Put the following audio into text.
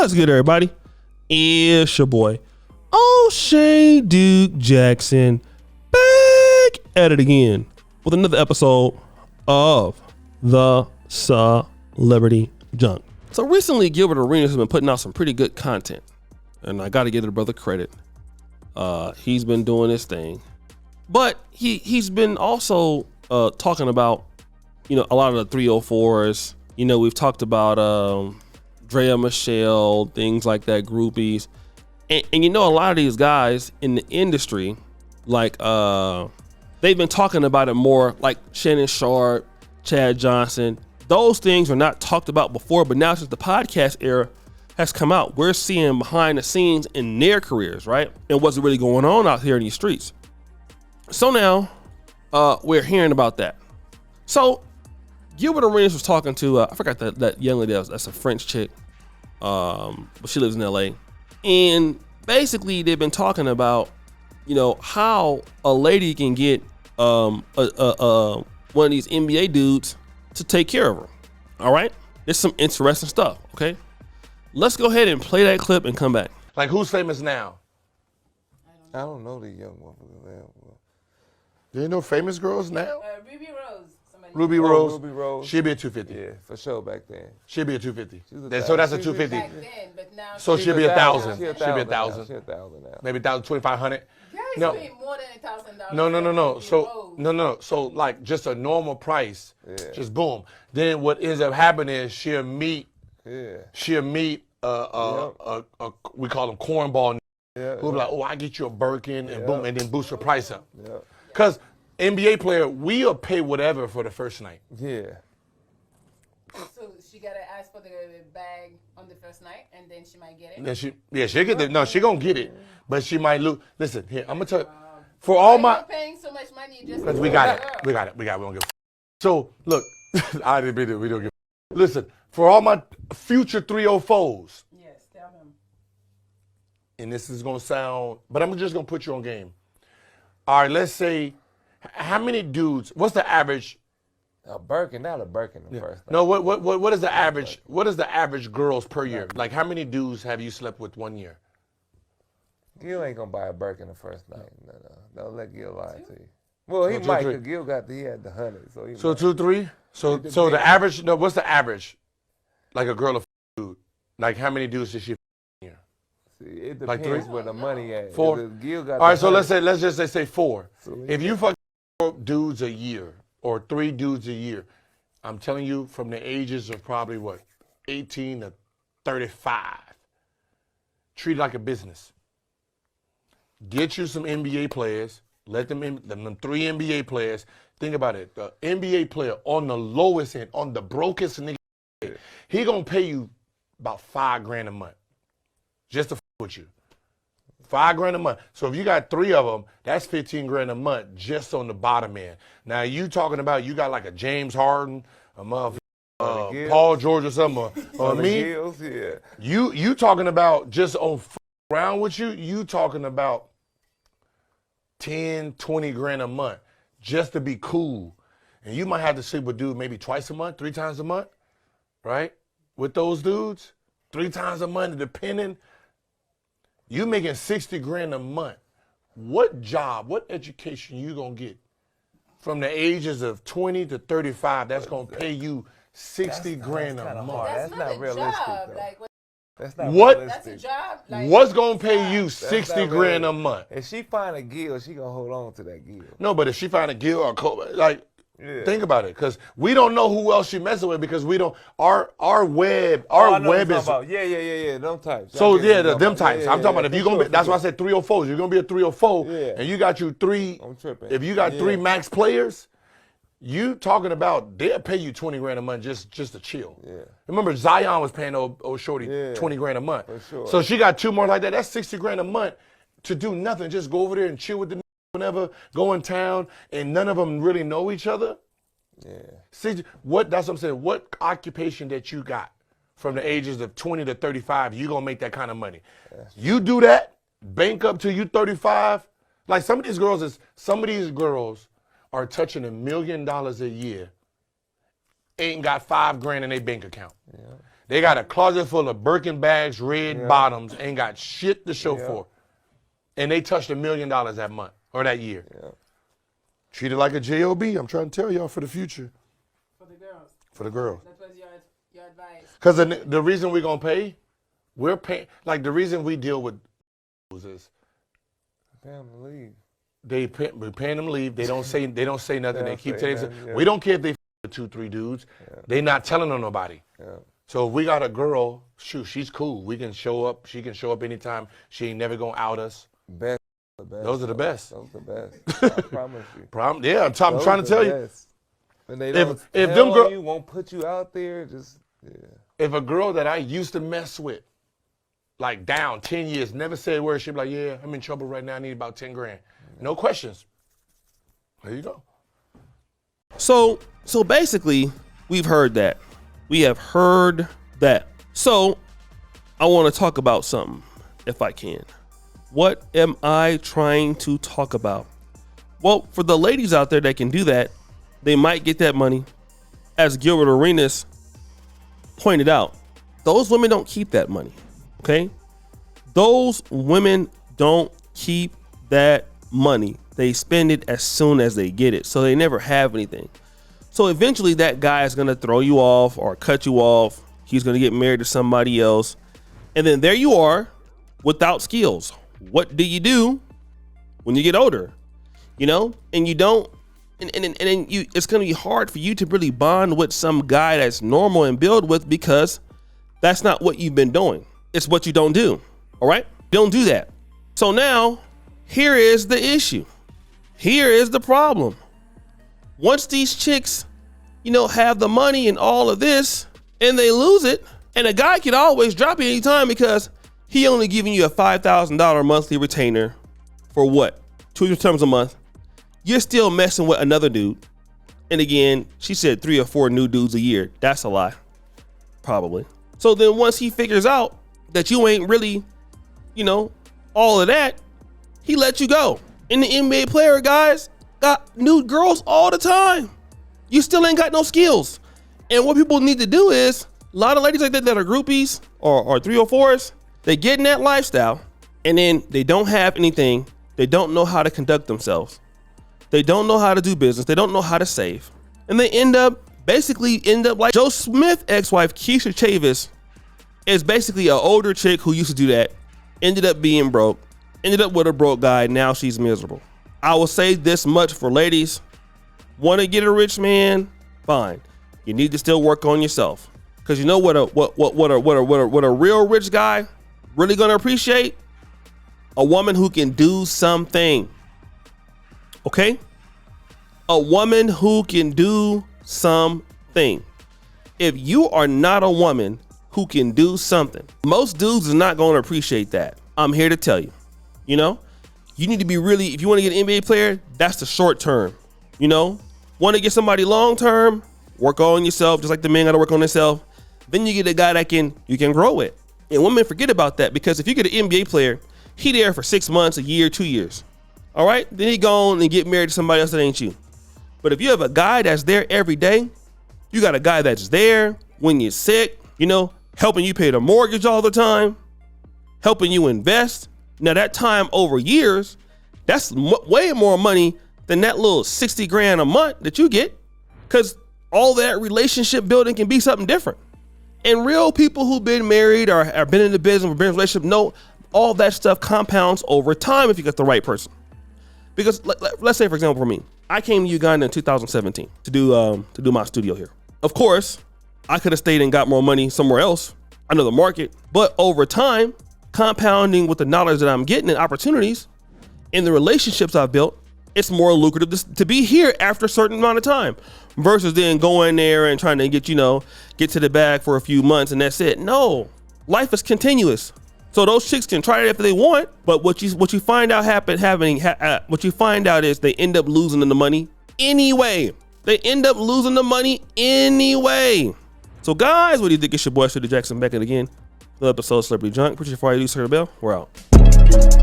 What's good, everybody? It's your boy, O'Shea Duke Jackson, back at it again with another episode of the Celebrity Junk. So recently, Gilbert Areno has been putting out some pretty good content, and I got to give the brother credit. He's been doing this thing, but he's been also talking about, a lot of the 304s. We've talked about Drea Michelle, things like that, groupies. And a lot of these guys in the industry, like they've been talking about it more, like Shannon Sharp, Chad Johnson. Those things were not talked about before, but now since the podcast era has come out, we're seeing behind the scenes in their careers, right? And what's really going on out here in these streets. So now we're hearing about that. So Gilbert Arenas was talking to, I forgot that young lady, that's a French chick, but she lives in LA. And basically they've been talking about, how a lady can get one of these NBA dudes to take care of her. All right? There's some interesting stuff, okay? Let's go ahead and play that clip and come back. Like, who's famous now? I don't know the young motherfuckers. There ain't no famous girls now? Ruby Rose. Ruby Rose. Ruby Rose. She'd be a 250. Yeah, for sure back then. She'd be a 250. a So that's a thousand. 250. Back then, but now So she'll be 1,000. She a She'll be a 1,000. 1,000. She a 1,000 now. Maybe 1,000, 2,500. guys No. pay more than $1,000. No. for So Ruby Rose. So like just a normal price, Yeah. just boom. Then what ends up happening is she'll meet Yeah. we call them cornball Yeah. who be like, oh, I get you a Birkin and boom, and then boost her price up. Yeah. Cause NBA player, we'll pay whatever for the first night. Yeah. So she got to ask for the bag on the first night, and then she might get it. And then she'll get she gonna get it, but she might lose. Listen, here, I'm gonna tell you, for all Why my, you paying so much money just cause to we go got to it, her? we don't give a. So look, I didn't mean it, we don't give a. Listen, for all my future 304s, Yes, tell them. and this is gonna sound, but I'm just gonna put you on game. All right, let's say, how many dudes? What's the average? A Birkin, not a Birkin the first night. No, what is the average? What is the average girls per year? Like, how many dudes have you slept with 1 year? Gil ain't gonna buy a Birkin the first night. No. Don't let Gil lie to you. Well, he So might, 2, 3. cause Gil he had the 100, so he So might. 2, 3. So the average. No, what's the average? Like a girl of dude. Like how many dudes did she? See, it like depends 3? where the money at. 4. If Gil got All right, the so 100, let's just say 4. So If you fuck 4 dudes a year or 3 dudes a year, I'm telling you, from the ages of probably 18 to 35, treat it like a business. Get you some NBA players. Let them 3 NBA players. Think about it. The NBA player on the lowest end, on the brokest nigga, he gonna pay you about $5,000 a month just to with you. $5,000 a month. So if you got 3 of them, that's $15,000 a month just on the bottom end. Now you talking about you got like a James Harden, a motherfucker, Paul George or something, or me. Gil's, yeah. You talking about just on around with you? You talking about 10, 20 grand a month just to be cool, and you might have to sleep with dude maybe twice a month, 3 times a month, right? With those dudes, 3 times a month, depending. You making 60 grand a month. What job, what education you gonna get from the ages of 20 to 35 that's gonna pay you 60 grand a month? That's That's not not a realistic, job. though. Like, That's not What? realistic. that's a job. Like, What's gonna pay you That's 60 not grand a realistic. month? If she find a Gil, she gonna hold on to that Gil. No, but if she find a Gil or like, Yeah. think about it, because we don't know who else she messing with because we don't. Our web Oh, I know what web you're is. talking about. Yeah, them types. So I get yeah, what you're them talking types. about. I'm talking about if you're gonna be. That's why I said 304s. You're gonna be a 304, Yeah. and you got you 3. I'm tripping. If you got 3 Yeah. max players, you talking about they'll pay you 20 grand a month just to chill. Yeah. Remember Zion was paying old shorty Yeah. 20 grand a month. For sure. So she got 2 more like that. That's 60 grand a month to do nothing. Just go over there and chill with the whenever, go in town, and none of them really know each other. Yeah. See that's what I'm saying. What occupation that you got from the ages of 20 to 35, you gonna make that kind of money. You do that, bank up till you 35. Like some of these girls are touching $1 million a year, ain't got $5,000 in their bank account. Yeah. They got a closet full of Birkin bags, red bottoms, ain't got shit to show for. And they touched $1 million that month or that year. Yeah. Treat it like a job. I'm trying to tell y'all for the future. For the girls. For the girls. That was your advice. Because the reason we're going to pay, we're paying, like the reason we deal with is Pay them to leave. we're paying them leave. They don't say nothing. They keep telling us. Yeah. We don't care if they 2-3 dudes. Yeah. They not telling on nobody. Yeah. So if we got a girl, shoot, she's cool. We can show up. She can show up anytime. She ain't never going to out us. Best. The best. Those are the best. Those are the best. I promise you. Yeah, I'm trying to tell you. Best. And they don't If tell them girl, you, won't put you out there, just, if a girl that I used to mess with, like down 10 years, never said a word, she'd be like, yeah, I'm in trouble right now. I need about 10 grand. No questions. There you go. So basically, we've heard that. We have heard that. So I want to talk about something, if I can. What am I trying to talk about? Well, for the ladies out there that can do that, they might get that money. As Gilbert Areno pointed out, those women don't keep that money, okay? Those women don't keep that money. They spend it as soon as they get it, so they never have anything. So eventually that guy is gonna throw you off or cut you off. He's gonna get married to somebody else. And then there you are without skills. What do you do when you get older? You know, and you don't, and then it's gonna be hard for you to really bond with some guy that's normal and build with, because that's not what you've been doing. It's what you don't do. All right? Don't do that. So now, here is the issue. Here is the problem. Once these chicks, you know, have the money and all of this, and they lose it, and a guy can always drop you anytime because he only giving you a $5,000 monthly retainer for what? 2 times a month. You're still messing with another dude. And again, she said 3 or 4 new dudes a year. That's a lie. Probably. So then once he figures out that you ain't really, you know, all of that, he lets you go. And the NBA player guys got new girls all the time. You still ain't got no skills. And what people need to do is, a lot of ladies like that are groupies or 304s, they get in that lifestyle and then they don't have anything. They don't know how to conduct themselves. They don't know how to do business. They don't know how to save. And they end up like Joe Smith ex-wife, Keisha Chavis, is basically an older chick who used to do that, ended up being broke, ended up with a broke guy. Now she's miserable. I will say this much for ladies: want to get a rich man? Fine. You need to still work on yourself, because you know what a real rich guy really gonna appreciate? A woman who can do something. Okay? A woman who can do something. If you are not a woman who can do something, most dudes is not going to appreciate that. I'm here to tell you. You know, you need to be really, if you want to get an NBA player, that's the short term. You know, want to get somebody long term, work on yourself, just like the man got to work on himself. Then you get a guy that you can grow with. And women forget about that, because if you get an NBA player, he there for 6 months, a year, 2 years. All right, then he gone and get married to somebody else that ain't you. But if you have a guy that's there every day, you got a guy that's there when you're sick, you know, helping you pay the mortgage all the time, helping you invest. Now that time over years, that's way more money than that little 60 grand a month that you get, because all that relationship building can be something different. And real people who've been married or have been in the business or been in a relationship know all that stuff compounds over time if you get the right person. Because let's say, for example, for me, I came to Uganda in 2017 to do my studio here. Of course, I could have stayed and got more money somewhere else. I know the market, but over time, compounding with the knowledge that I'm getting and opportunities and the relationships I've built, it's more lucrative to be here after a certain amount of time versus then going there and trying to get to the bag for a few months and that's it. No, life is continuous. So those chicks can try it if they want, but what you find out what you find out is they end up losing the money anyway. They end up losing the money anyway. So guys, what do you think? It's your boy, Shirley Jackson, back at it again. The episode of Celebrity Junk. Appreciate you for all you do, Sir Bell. We're out.